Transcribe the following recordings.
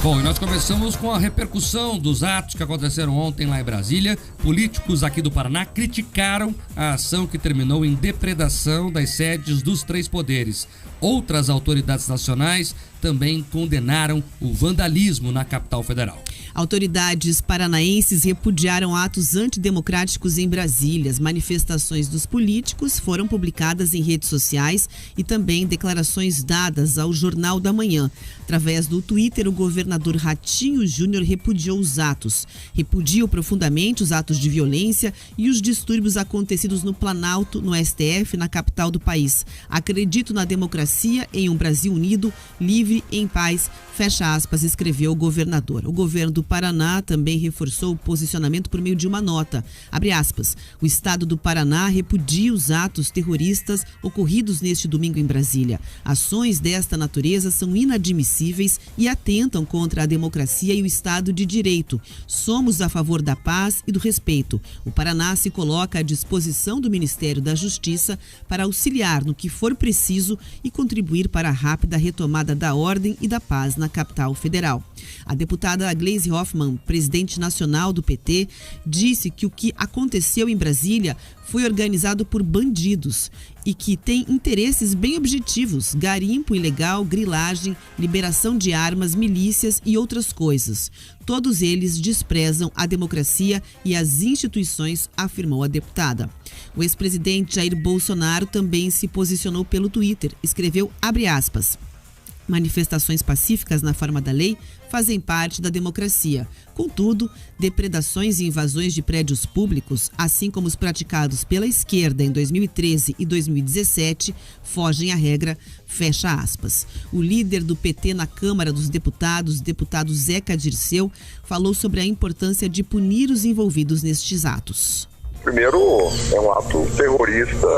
Bom, e nós começamos com a repercussão dos atos que aconteceram ontem lá em Brasília. Políticos aqui do Paraná criticaram a ação que terminou em depredação das sedes dos três poderes. Outras autoridades nacionais também condenaram o vandalismo na capital federal. Autoridades paranaenses repudiaram atos antidemocráticos em Brasília. As manifestações dos políticos foram publicadas em redes sociais e também declarações dadas ao Jornal da Manhã. Através do Twitter, o governador Ratinho Júnior repudiou os atos. Repudiou profundamente os atos de violência e os distúrbios acontecidos no Planalto, no STF, na capital do país. Acredito na democracia, em um Brasil unido, livre, em paz, fecha aspas, escreveu o governador. O governo do Paraná também reforçou o posicionamento por meio de uma nota. Abre aspas. O estado do Paraná repudia os atos terroristas ocorridos neste domingo em Brasília. Ações desta natureza são inadmissíveis e atentam contra a democracia e o Estado de Direito. Somos a favor da paz e do respeito. O Paraná se coloca à disposição do Ministério da Justiça para auxiliar no que for preciso e contribuir para a rápida retomada da ordem e da paz na capital federal. A deputada Gleisi Hoffmann, presidente nacional do PT, disse que o que aconteceu em Brasília foi organizado por bandidos e que tem interesses bem objetivos: garimpo ilegal, grilagem, liberação de armas, milícias e outras coisas. Todos eles desprezam a democracia e as instituições, afirmou a deputada. O ex-presidente Jair Bolsonaro também se posicionou pelo Twitter. Escreveu, abre aspas, manifestações pacíficas na forma da lei fazem parte da democracia. Contudo, depredações e invasões de prédios públicos, assim como os praticados pela esquerda em 2013 e 2017, fogem à regra, fecha aspas. O líder do PT na Câmara dos Deputados, deputado Zeca Dirceu, falou sobre a importância de punir os envolvidos nestes atos. Primeiro, é um ato terrorista,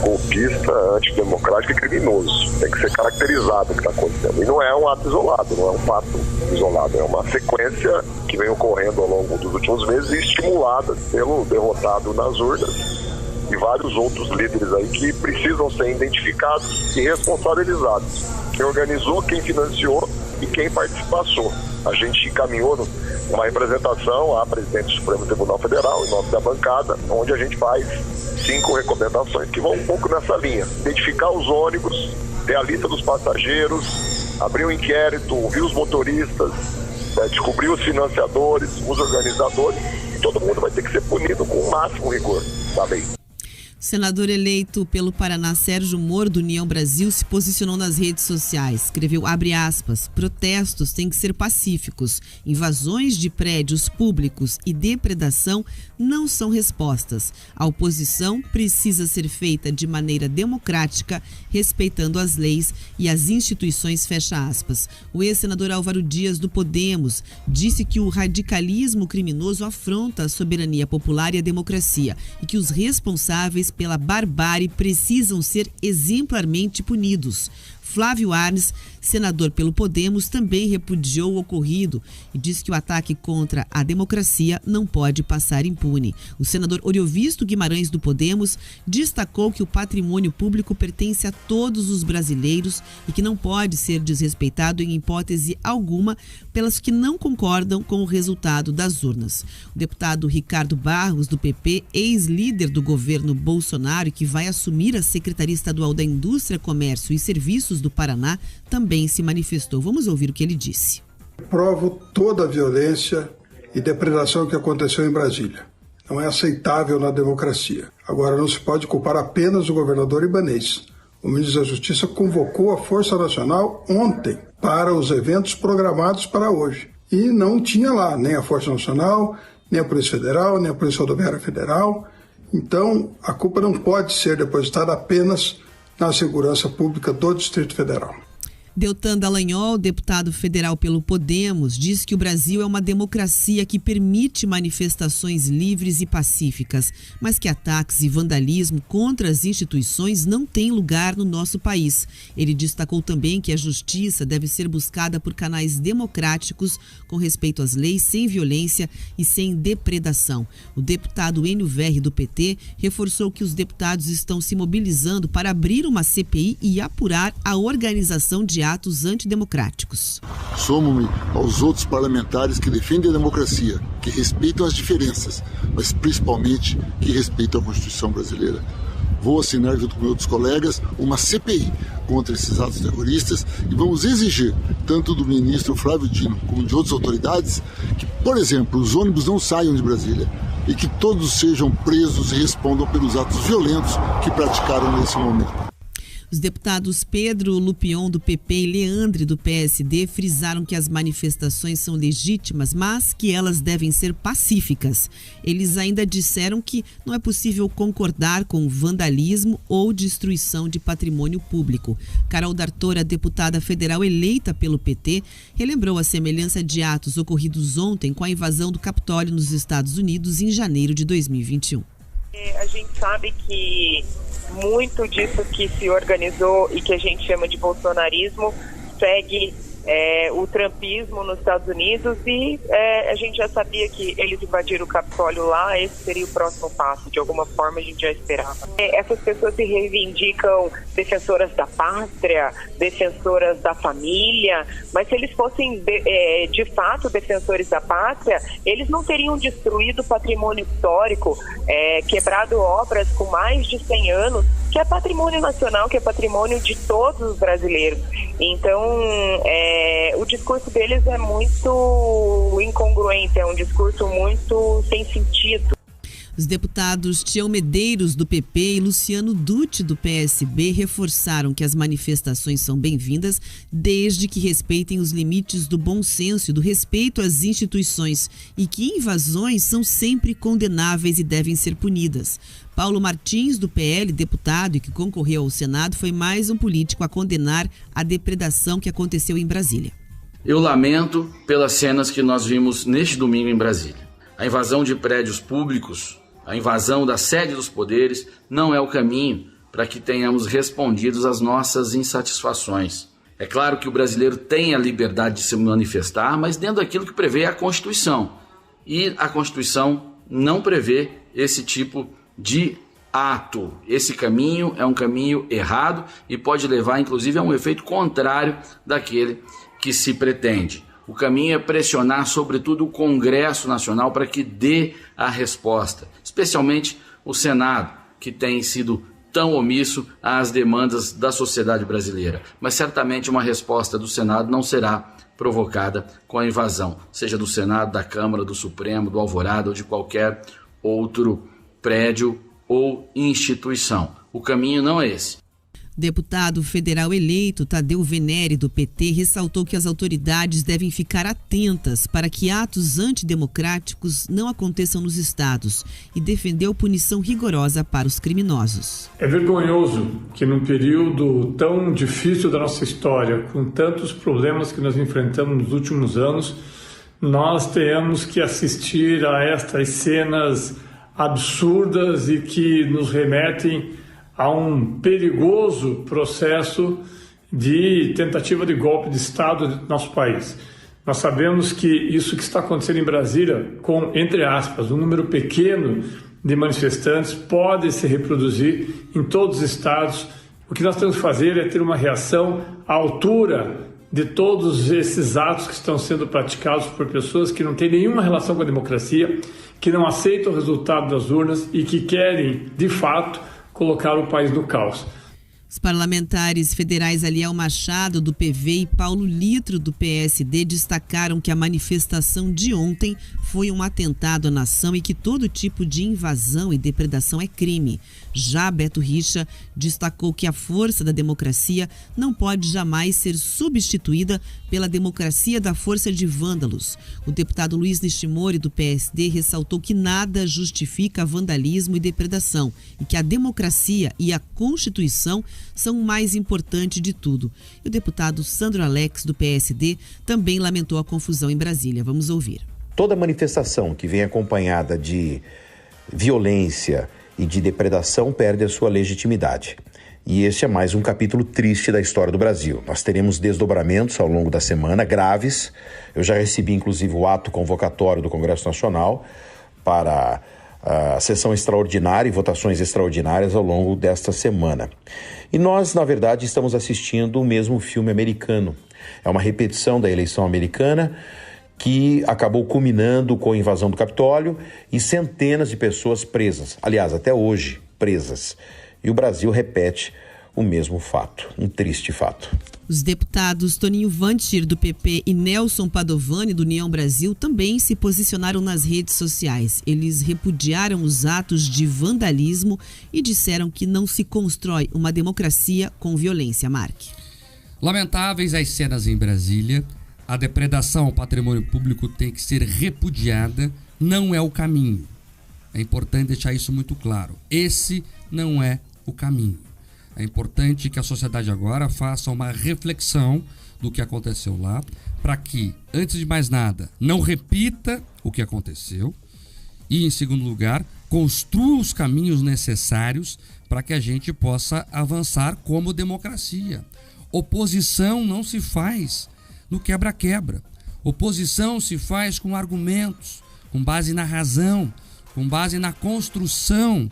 golpista, antidemocrático e criminoso. Tem que ser caracterizado o que está acontecendo. E não é um ato isolado, não é um fato isolado. É uma sequência que vem ocorrendo ao longo dos últimos meses e estimulada pelo derrotado nas urnas e vários outros líderes aí que precisam ser identificados e responsabilizados. Quem organizou, quem financiou e quem participou. A gente encaminhou uma representação à presidente do Supremo Tribunal Federal, em nome da bancada, onde a gente faz 5 recomendações que vão um pouco nessa linha. Identificar os ônibus, ter a lista dos passageiros, abrir um inquérito, ouvir os motoristas, descobrir os financiadores, os organizadores, e todo mundo vai ter que ser punido com o máximo rigor da lei. O senador eleito pelo Paraná, Sérgio Moro, do União Brasil, se posicionou nas redes sociais. Escreveu, abre aspas, protestos têm que ser pacíficos. Invasões de prédios públicos e depredação não são respostas. A oposição precisa ser feita de maneira democrática, respeitando as leis e as instituições, fecha aspas. O ex-senador Álvaro Dias, do Podemos, disse que o radicalismo criminoso afronta a soberania popular e a democracia e que os responsáveis pela barbárie precisam ser exemplarmente punidos. Flávio Arnes, senador pelo Podemos, também repudiou o ocorrido e disse que o ataque contra a democracia não pode passar impune. O senador Oriovisto Guimarães, do Podemos, destacou que o patrimônio público pertence a todos os brasileiros e que não pode ser desrespeitado em hipótese alguma pelas que não concordam com o resultado das urnas. O deputado Ricardo Barros, do PP, ex-líder do governo Bolsonaro, que vai assumir a Secretaria Estadual da Indústria, Comércio e Serviços do Paraná, também se manifestou. Vamos ouvir o que ele disse. Provo toda a violência e depredação que aconteceu em Brasília. Não é aceitável na democracia. Agora, não se pode culpar apenas o governador Ibanez. O ministro da Justiça convocou a Força Nacional ontem para os eventos programados para hoje. E não tinha lá nem a Força Nacional, nem a Polícia Federal, nem a Polícia Rodoviária Federal. Então, a culpa não pode ser depositada apenas na segurança pública do Distrito Federal. Deltan Dallagnol, deputado federal pelo Podemos, diz que o Brasil é uma democracia que permite manifestações livres e pacíficas, mas que ataques e vandalismo contra as instituições não têm lugar no nosso país. Ele destacou também que a justiça deve ser buscada por canais democráticos, com respeito às leis, sem violência e sem depredação. O deputado Enio Verri, do PT, reforçou que os deputados estão se mobilizando para abrir uma CPI e apurar a organização de atos antidemocráticos. Somo-me aos outros parlamentares que defendem a democracia, que respeitam as diferenças, mas principalmente que respeitam a Constituição brasileira. Vou assinar, junto com outros colegas, uma CPI contra esses atos terroristas e vamos exigir, tanto do ministro Flávio Dino como de outras autoridades, que, por exemplo, os ônibus não saiam de Brasília e que todos sejam presos e respondam pelos atos violentos que praticaram nesse momento. Os deputados Pedro Lupion, do PP, e Leandre, do PSD, frisaram que as manifestações são legítimas, mas que elas devem ser pacíficas. Eles ainda disseram que não é possível concordar com vandalismo ou destruição de patrimônio público. Carol D'Artora, deputada federal eleita pelo PT, relembrou a semelhança de atos ocorridos ontem com a invasão do Capitólio nos Estados Unidos em janeiro de 2021. A gente sabe que muito disso que se organizou e que a gente chama de bolsonarismo segue o trumpismo nos Estados Unidos e a gente já sabia que eles invadiram o Capitólio lá, esse seria o próximo passo, de alguma forma a gente já esperava. Essas pessoas se reivindicam defensoras da pátria, defensoras da família, mas se eles fossem de fato defensores da pátria, eles não teriam destruído patrimônio histórico, quebrado obras com mais de 100 anos, que é patrimônio nacional, que é patrimônio de todos os brasileiros. Então, o discurso deles é muito incongruente, é um discurso muito sem sentido. Os deputados Tião Medeiros, do PP, e Luciano Dutti, do PSB, reforçaram que as manifestações são bem-vindas desde que respeitem os limites do bom senso e do respeito às instituições e que invasões são sempre condenáveis e devem ser punidas. Paulo Martins, do PL, deputado e que concorreu ao Senado, foi mais um político a condenar a depredação que aconteceu em Brasília. Eu lamento pelas cenas que nós vimos neste domingo em Brasília. A invasão de prédios públicos, a invasão da sede dos poderes não é o caminho para que tenhamos respondido às nossas insatisfações. É claro que o brasileiro tem a liberdade de se manifestar, mas dentro daquilo que prevê a Constituição. E a Constituição não prevê esse tipo de ato. Esse caminho é um caminho errado e pode levar, inclusive, a um efeito contrário daquele que se pretende. O caminho é pressionar, sobretudo, o Congresso Nacional para que dê a resposta, especialmente o Senado, que tem sido tão omisso às demandas da sociedade brasileira. Mas certamente uma resposta do Senado não será provocada com a invasão, seja do Senado, da Câmara, do Supremo, do Alvorada ou de qualquer outro prédio ou instituição. O caminho não é esse. Deputado federal eleito Tadeu Venere, do PT, ressaltou que as autoridades devem ficar atentas para que atos antidemocráticos não aconteçam nos estados e defendeu punição rigorosa para os criminosos. É vergonhoso que num período tão difícil da nossa história, com tantos problemas que nós enfrentamos nos últimos anos, nós tenhamos que assistir a estas cenas absurdas e que nos remetem a um perigoso processo de tentativa de golpe de Estado do nosso país. Nós sabemos que isso que está acontecendo em Brasília, com, entre aspas, um número pequeno de manifestantes, pode se reproduzir em todos os estados. O que nós temos que fazer é ter uma reação à altura de todos esses atos que estão sendo praticados por pessoas que não têm nenhuma relação com a democracia, que não aceitam o resultado das urnas e que querem, de fato, colocar o país no caos. Os parlamentares federais Aliel Machado, do PV, e Paulo Litro, do PSD, destacaram que a manifestação de ontem foi um atentado à nação e que todo tipo de invasão e depredação é crime. Já Beto Richa destacou que a força da democracia não pode jamais ser substituída pela democracia da força de vândalos. O deputado Luiz Nishimori, do PSD, ressaltou que nada justifica vandalismo e depredação e que a democracia e a Constituição são o mais importante de tudo. E o deputado Sandro Alex, do PSD, também lamentou a confusão em Brasília. Vamos ouvir. Toda manifestação que vem acompanhada de violência e de depredação perde a sua legitimidade. E este é mais um capítulo triste da história do Brasil. Nós teremos desdobramentos ao longo da semana graves. Eu já recebi, inclusive, o ato convocatório do Congresso Nacional para a sessão extraordinária e votações extraordinárias ao longo desta semana. E nós, na verdade, estamos assistindo o mesmo filme americano. É uma repetição da eleição americana que acabou culminando com a invasão do Capitólio e centenas de pessoas presas. Aliás, até hoje, presas. E o Brasil repete o mesmo fato, um triste fato. Os deputados Toninho Vantir, do PP, e Nelson Padovani, do União Brasil, também se posicionaram nas redes sociais. Eles repudiaram os atos de vandalismo e disseram que não se constrói uma democracia com violência. Marque. Lamentáveis as cenas em Brasília. A depredação ao patrimônio público tem que ser repudiada. Não é o caminho. É importante deixar isso muito claro. Esse não é o caminho. É importante que a sociedade agora faça uma reflexão do que aconteceu lá, para que, antes de mais nada, não repita o que aconteceu e, em segundo lugar, construa os caminhos necessários para que a gente possa avançar como democracia. Oposição não se faz no quebra-quebra. Oposição se faz com argumentos, com base na razão, com base na construção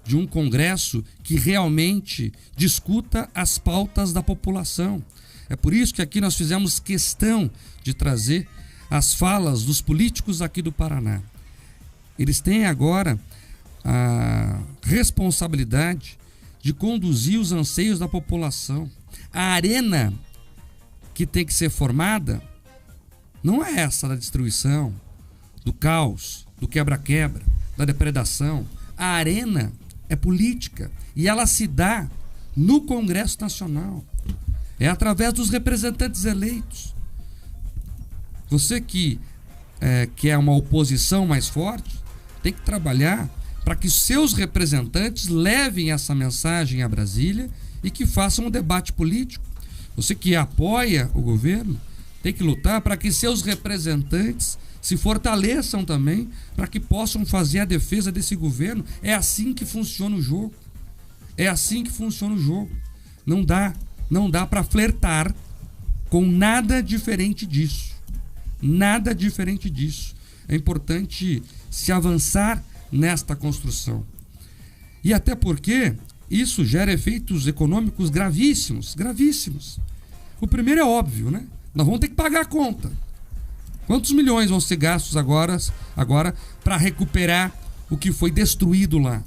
de um Congresso que realmente discuta as pautas da população. É por isso que aqui nós fizemos questão de trazer as falas dos políticos aqui do Paraná. Eles têm agora a responsabilidade de conduzir os anseios da população. A arena que tem que ser formada não é essa da destruição, do caos, do quebra-quebra, da depredação. A arena é política e ela se dá no Congresso Nacional. É através dos representantes eleitos. Você que quer uma oposição mais forte, tem que trabalhar para que seus representantes levem essa mensagem a Brasília e que façam um debate político. Você que apoia o governo, tem que lutar para que seus representantes se fortaleçam também, para que possam fazer a defesa desse governo. É assim que funciona o jogo. É assim que funciona o jogo. Não dá para flertar com nada diferente disso. Nada diferente disso. É importante se avançar nesta construção. E até porque isso gera efeitos econômicos gravíssimos, gravíssimos. O primeiro é óbvio, né? Nós vamos ter que pagar a conta. Quantos milhões vão ser gastos agora para recuperar o que foi destruído lá?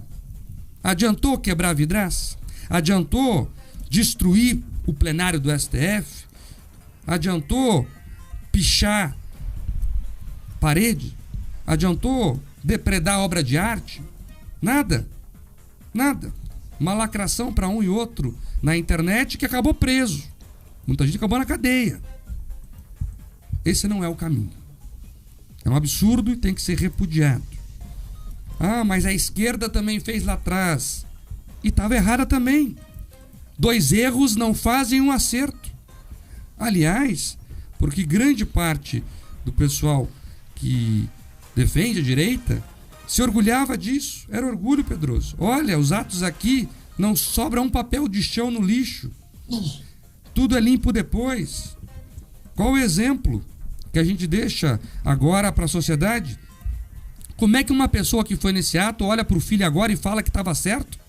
Adiantou quebrar a vidraça? Adiantou destruir o plenário do STF? Adiantou pichar parede? Adiantou depredar obra de arte? Nada. Nada. Uma lacração para um e outro na internet que acabou preso. Muita gente acabou na cadeia. Esse não é o caminho. É um absurdo e tem que ser repudiado. Ah, mas a esquerda também fez lá atrás. E estava errada também. 2 erros não fazem um acerto. Aliás, porque grande parte do pessoal que defende a direita se orgulhava disso. Era orgulho, Pedroso. Olha, os atos aqui não sobra um papel de chão no lixo. Tudo é limpo depois. Qual o exemplo que a gente deixa agora para a sociedade? Como é que uma pessoa que foi nesse ato olha para o filho agora e fala que estava certo?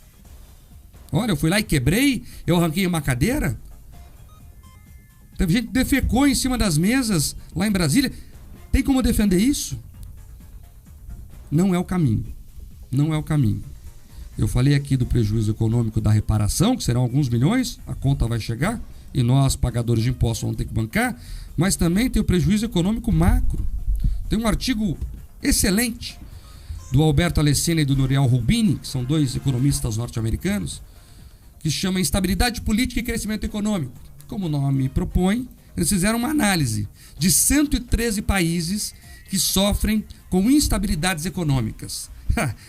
Olha, eu fui lá e quebrei, eu arranquei uma cadeira. Teve gente que defecou em cima das mesas lá em Brasília. Tem como defender isso? Não é o caminho. Não é o caminho. Eu falei aqui do prejuízo econômico da reparação, que serão alguns milhões, a conta vai chegar e nós, pagadores de impostos, vamos ter que bancar, mas também tem o prejuízo econômico macro. Tem um artigo excelente do Alberto Alessina e do Nouriel Rubini, que são 2 economistas norte-americanos, que se chama Instabilidade Política e Crescimento Econômico. Como o nome propõe, eles fizeram uma análise de 113 países que sofrem com instabilidades econômicas.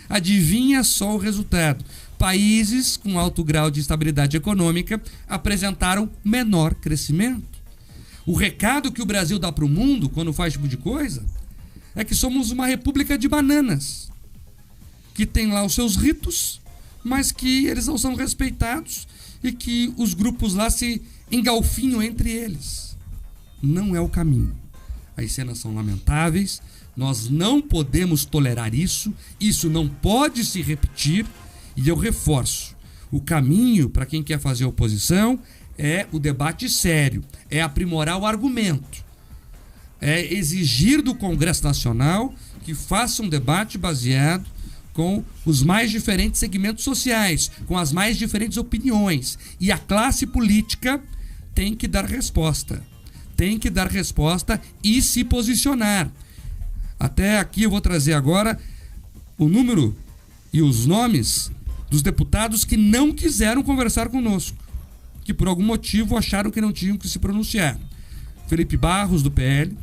Adivinha só o resultado. Países com alto grau de instabilidade econômica apresentaram menor crescimento. O recado que o Brasil dá para o mundo quando faz tipo de coisa é que somos uma república de bananas, que tem lá os seus ritos, mas que eles não são respeitados e que os grupos lá se engalfinham entre eles. Não é o caminho. as cenas são lamentáveis, nós não podemos tolerar isso não pode se repetir, e eu reforço, o caminho para quem quer fazer oposição é o debate sério, é aprimorar o argumento, é exigir do Congresso Nacional que faça um debate baseado com os mais diferentes segmentos sociais, com as mais diferentes opiniões. E a classe política tem que dar resposta. Tem que dar resposta e se posicionar. Até aqui eu vou trazer agora o número e os nomes dos deputados que não quiseram conversar conosco, que por algum motivo acharam que não tinham que se pronunciar. Felipe Barros, do PL,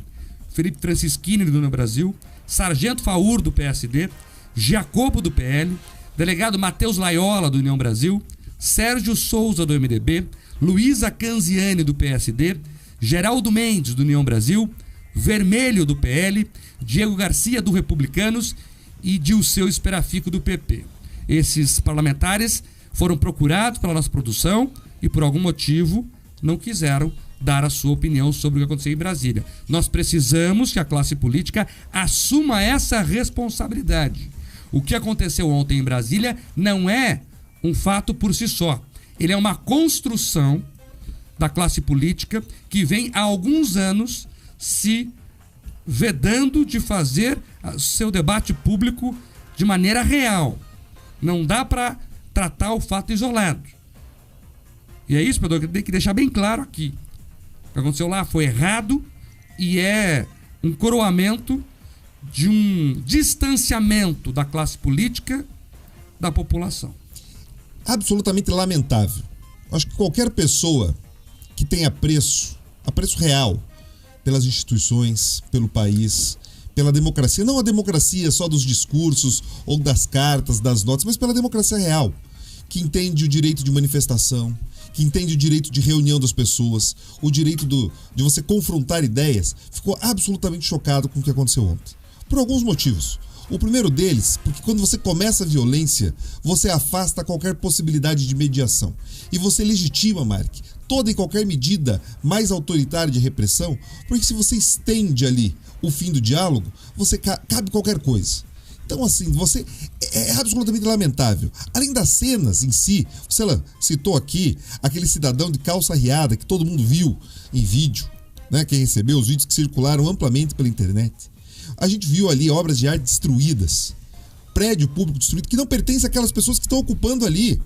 Felipe Francischini, do União Brasil, Sargento Faur, do PSD, Jacobo, do PL, delegado Matheus Laiola, do União Brasil, Sérgio Souza, do MDB, Luísa Canziani, do PSD, Geraldo Mendes, do União Brasil, Vermelho, do PL, Diego Garcia, do Republicanos e Dilceu Esperafico, do PP. Esses parlamentares foram procurados pela nossa produção e por algum motivo não quiseram dar a sua opinião sobre o que aconteceu em Brasília. Nós precisamos que a classe política assuma essa responsabilidade. O que aconteceu ontem em Brasília não é um fato por si só. Ele é uma construção da classe política que vem há alguns anos se vedando de fazer seu debate público de maneira real. Não dá para tratar o fato isolado. E é isso, Pedro, que tem que deixar bem claro aqui. O que aconteceu lá foi errado e é um coroamento de um distanciamento da classe política da população. Absolutamente lamentável. Acho que qualquer pessoa que tenha apreço real pelas instituições, pelo país, pela democracia, não a democracia só dos discursos ou das cartas, das notas, mas pela democracia real, que entende o direito de manifestação, que entende o direito de reunião das pessoas, o direito de você confrontar ideias, ficou absolutamente chocado com o que aconteceu ontem. Por alguns motivos. O primeiro deles, porque quando você começa a violência, você afasta qualquer possibilidade de mediação. E você legitima, Mark, toda e qualquer medida mais autoritária de repressão, porque se você estende ali o fim do diálogo, você cabe qualquer coisa. Então, assim, você é absolutamente lamentável. Além das cenas em si, você citou aqui aquele cidadão de calça riada que todo mundo viu em vídeo, né? Quem recebeu os vídeos que circularam amplamente pela internet. A gente viu ali obras de arte destruídas, prédio público destruído, que não pertence àquelas pessoas que estão ocupando ali.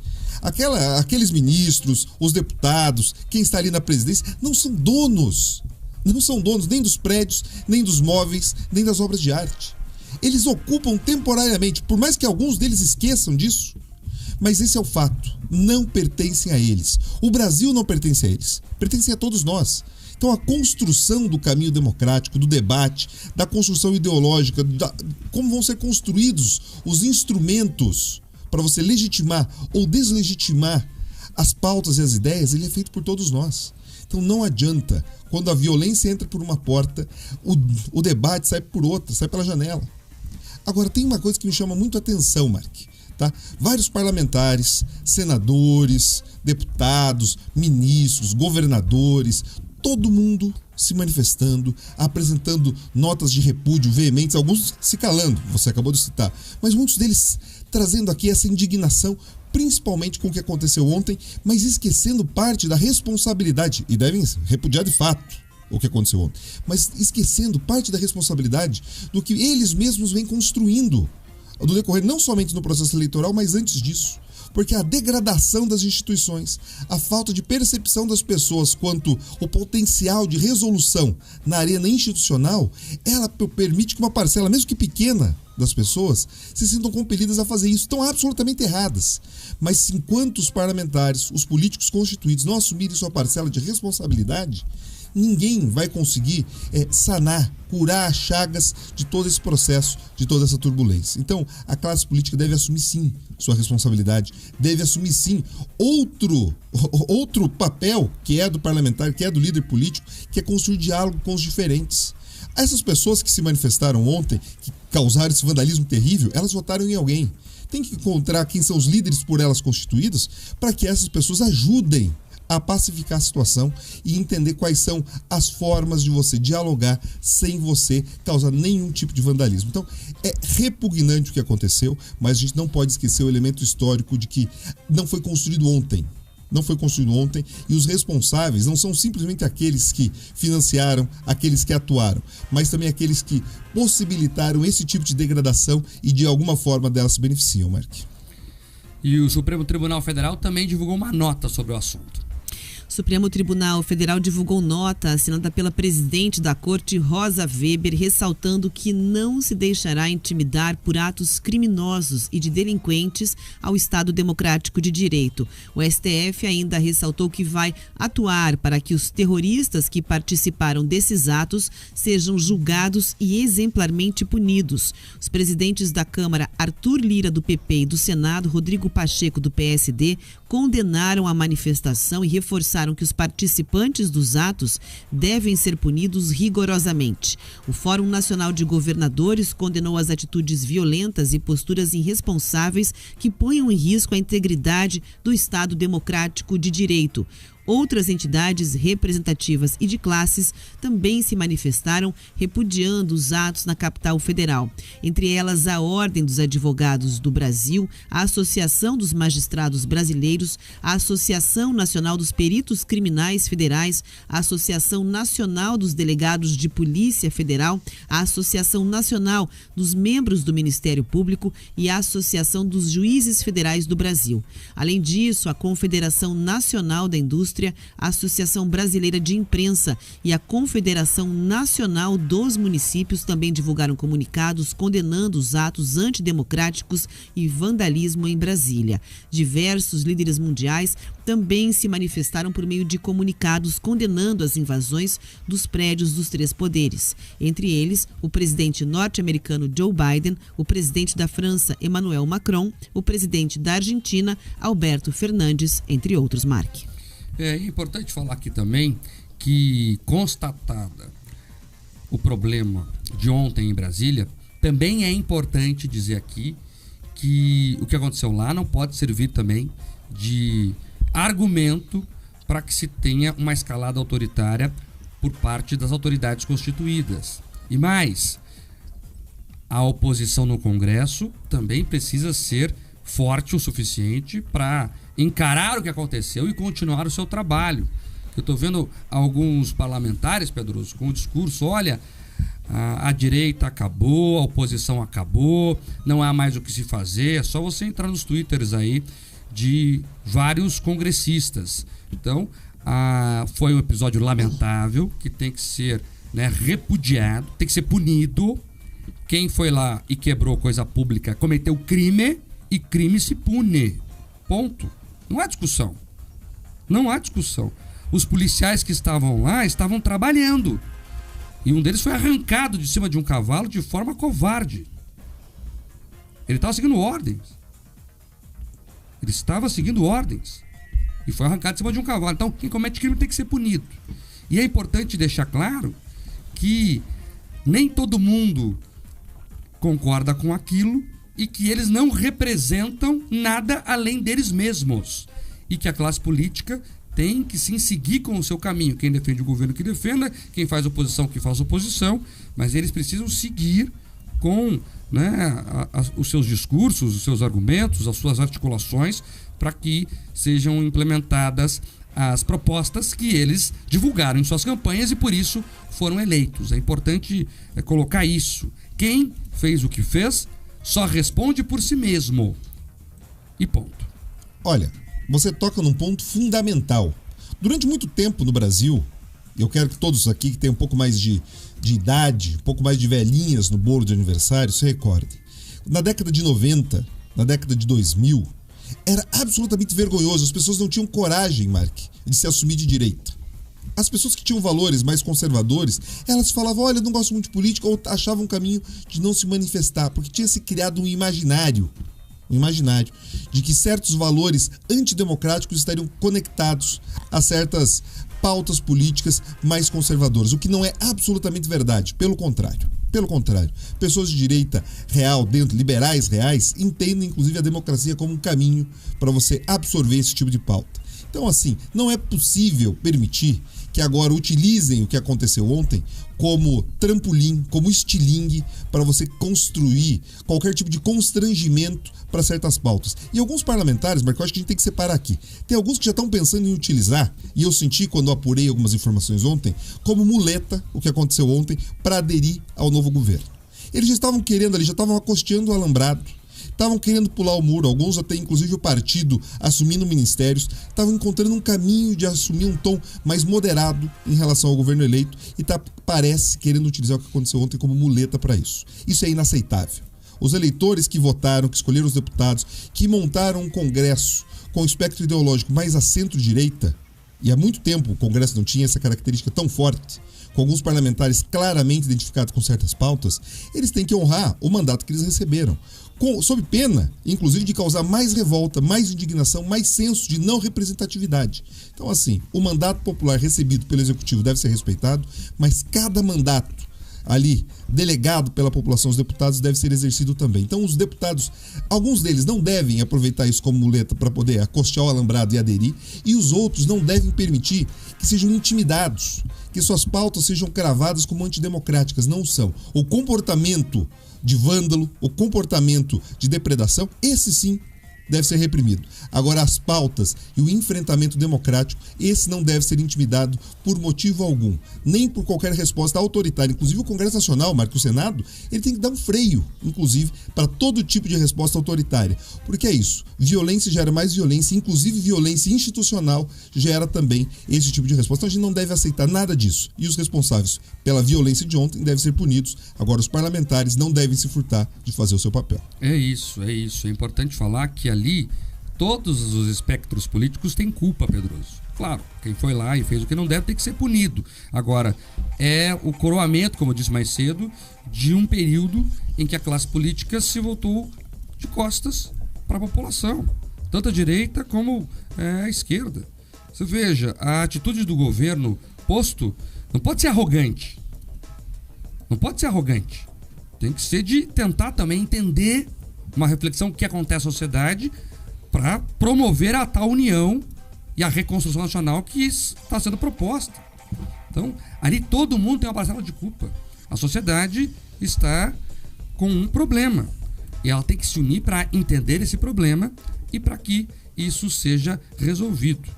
Aqueles ministros, os deputados, quem está ali na presidência, não são donos. Não são donos nem dos prédios, nem dos móveis, nem das obras de arte. Eles ocupam temporariamente, por mais que alguns deles esqueçam disso. Mas esse é o fato, não pertencem a eles. O Brasil não pertence a eles, pertence a todos nós. Então a construção do caminho democrático, do debate, da construção ideológica, como vão ser construídos os instrumentos para você legitimar ou deslegitimar as pautas e as ideias, ele é feito por todos nós. Então não adianta, quando a violência entra por uma porta, o debate sai por outra, sai pela janela. Agora tem uma coisa que me chama muito a atenção, Mark. Tá? Vários parlamentares, senadores, deputados, ministros, governadores, todo mundo se manifestando, apresentando notas de repúdio veementes, alguns se calando, você acabou de citar, mas muitos deles trazendo aqui essa indignação, principalmente com o que aconteceu ontem, mas esquecendo parte da responsabilidade, e devem repudiar de fato o que aconteceu ontem, mas esquecendo parte da responsabilidade do que eles mesmos vêm construindo no decorrer não somente no processo eleitoral, mas antes disso. Porque a degradação das instituições, a falta de percepção das pessoas quanto ao potencial de resolução na arena institucional, ela permite que uma parcela, mesmo que pequena, das pessoas se sintam compelidas a fazer isso. Estão absolutamente erradas. Mas enquanto os parlamentares, os políticos constituídos não assumirem sua parcela de responsabilidade, ninguém vai conseguir sanar, curar as chagas de todo esse processo, de toda essa turbulência. Então, a classe política deve assumir sim sua responsabilidade, deve assumir sim outro papel que é do parlamentar, que é do líder político, que é construir diálogo com os diferentes. Essas pessoas que se manifestaram ontem, que causaram esse vandalismo terrível, elas votaram em alguém. Tem que encontrar quem são os líderes por elas constituídos para que essas pessoas ajudem a pacificar a situação e entender quais são as formas de você dialogar sem você causar nenhum tipo de vandalismo. Então, é repugnante o que aconteceu, mas a gente não pode esquecer o elemento histórico de que não foi construído ontem. Não foi construído ontem, e os responsáveis não são simplesmente aqueles que financiaram, aqueles que atuaram, mas também aqueles que possibilitaram esse tipo de degradação e de alguma forma delas se beneficiam, Mark. E o Supremo Tribunal Federal também divulgou uma nota sobre o assunto. O Supremo Tribunal Federal divulgou nota assinada pela presidente da Corte, Rosa Weber, ressaltando que não se deixará intimidar por atos criminosos e de delinquentes ao Estado Democrático de Direito. O STF ainda ressaltou que vai atuar para que os terroristas que participaram desses atos sejam julgados e exemplarmente punidos. Os presidentes da Câmara, Arthur Lira, do PP, e do Senado, Rodrigo Pacheco, do PSD, condenaram a manifestação e reforçaram que os participantes dos atos devem ser punidos rigorosamente. O Fórum Nacional de Governadores condenou as atitudes violentas e posturas irresponsáveis que ponham em risco a integridade do Estado Democrático de Direito. Outras entidades representativas e de classes também se manifestaram repudiando os atos na capital federal. Entre elas, a Ordem dos Advogados do Brasil, a Associação dos Magistrados Brasileiros, a Associação Nacional dos Peritos Criminais Federais, a Associação Nacional dos Delegados de Polícia Federal, a Associação Nacional dos Membros do Ministério Público e a Associação dos Juízes Federais do Brasil. Além disso, a Confederação Nacional da Indústria, a Associação Brasileira de Imprensa e a Confederação Nacional dos Municípios também divulgaram comunicados condenando os atos antidemocráticos e vandalismo em Brasília. Diversos líderes mundiais também se manifestaram por meio de comunicados condenando as invasões dos prédios dos três poderes. Entre eles, o presidente norte-americano Joe Biden, o presidente da França, Emmanuel Macron, o presidente da Argentina, Alberto Fernandes, entre outros, Mark. É importante falar aqui também que, constatada o problema de ontem em Brasília, também é importante dizer aqui que o que aconteceu lá não pode servir também de argumento para que se tenha uma escalada autoritária por parte das autoridades constituídas. E mais, a oposição no Congresso também precisa ser forte o suficiente para encarar o que aconteceu e continuar o seu trabalho. Eu estou vendo alguns parlamentares, Pedroso, com o discurso: olha, a direita acabou, a oposição acabou, não há mais o que se fazer. É só você entrar nos twitters aí de vários congressistas. Então, foi um episódio lamentável que tem que ser, repudiado, tem que ser punido. Quem foi lá e quebrou coisa pública cometeu crime, e crime se pune. Ponto. Não há discussão. Não há discussão. Os policiais que estavam lá estavam trabalhando. E um deles foi arrancado de cima de um cavalo de forma covarde. Ele estava seguindo ordens. Ele estava seguindo ordens. E foi arrancado de cima de um cavalo. Então, quem comete crime tem que ser punido. E é importante deixar claro que nem todo mundo concorda com aquilo e que eles não representam nada além deles mesmos. E que a classe política tem que sim seguir com o seu caminho. Quem defende o governo que defenda, quem faz oposição que faz oposição, mas eles precisam seguir com os seus discursos, os seus argumentos, as suas articulações, para que sejam implementadas as propostas que eles divulgaram em suas campanhas e por isso foram eleitos. É importante colocar isso. Quem fez o que fez só responde por si mesmo. E ponto. Olha, você toca num ponto fundamental. Durante muito tempo no Brasil, eu quero que todos aqui que têm um pouco mais de idade, um pouco mais de velhinhas no bolo de aniversário, se recordem. Na década de 90, na década de 2000, era absolutamente vergonhoso. As pessoas não tinham coragem, Mark, de se assumir de direita. As pessoas que tinham valores mais conservadores, elas falavam: olha, eu não gosto muito de política, ou achavam um caminho de não se manifestar, porque tinha se criado um imaginário de que certos valores antidemocráticos estariam conectados a certas pautas políticas mais conservadoras, o que não é absolutamente verdade, pelo contrário. Pelo contrário, pessoas de direita real, dentro, liberais reais, entendem inclusive a democracia como um caminho para você absorver esse tipo de pauta. Então, assim, não é possível permitir que agora utilizem o que aconteceu ontem como trampolim, como estilingue para você construir qualquer tipo de constrangimento para certas pautas. E alguns parlamentares, Marco, eu acho que a gente tem que separar aqui. Tem alguns que já estão pensando em utilizar, e eu senti quando eu apurei algumas informações ontem, como muleta o que aconteceu ontem para aderir ao novo governo. Eles já estavam querendo ali, já estavam acosteando o alambrado, estavam querendo pular o muro, alguns até inclusive o partido assumindo ministérios, estavam encontrando um caminho de assumir um tom mais moderado em relação ao governo eleito e parece querendo utilizar o que aconteceu ontem como muleta para isso. Isso é inaceitável. Os eleitores que votaram, que escolheram os deputados, que montaram um Congresso com espectro ideológico mais à centro-direita, e há muito tempo o Congresso não tinha essa característica tão forte, com alguns parlamentares claramente identificados com certas pautas, eles têm que honrar o mandato que eles receberam, sob pena, inclusive, de causar mais revolta, mais indignação, mais senso de não representatividade. Então, assim, o mandato popular recebido pelo Executivo deve ser respeitado, mas cada mandato ali, delegado pela população, os deputados, deve ser exercido também. Então, os deputados, alguns deles não devem aproveitar isso como muleta para poder acostear o alambrado e aderir, e os outros não devem permitir que sejam intimidados, que suas pautas sejam cravadas como antidemocráticas. Não são. O comportamento de vândalo, o comportamento de depredação, esse sim deve ser reprimido. Agora, as pautas e o enfrentamento democrático, esse não deve ser intimidado por motivo algum, nem por qualquer resposta autoritária. Inclusive, o Congresso Nacional, Marco, o Senado, ele tem que dar um freio, inclusive, para todo tipo de resposta autoritária. Porque é isso, violência gera mais violência, inclusive violência institucional gera também esse tipo de resposta. Então, a gente não deve aceitar nada disso. E os responsáveis pela violência de ontem devem ser punidos. Agora, os parlamentares não devem se furtar de fazer o seu papel. É isso. É importante falar que ali todos os espectros políticos têm culpa, Pedroso. Claro, quem foi lá e fez o que não deve tem que ser punido. Agora, é o coroamento, como eu disse mais cedo, de um período em que a classe política se voltou de costas para a população, tanto a direita como a esquerda. Você veja, a atitude do governo posto não pode ser arrogante. Não pode ser arrogante. Tem que ser de tentar também entender uma reflexão do que acontece na sociedade para promover a tal união e a reconstrução nacional que está sendo proposta. Então, ali todo mundo tem uma parcela de culpa. A sociedade está com um problema e ela tem que se unir para entender esse problema e para que isso seja resolvido.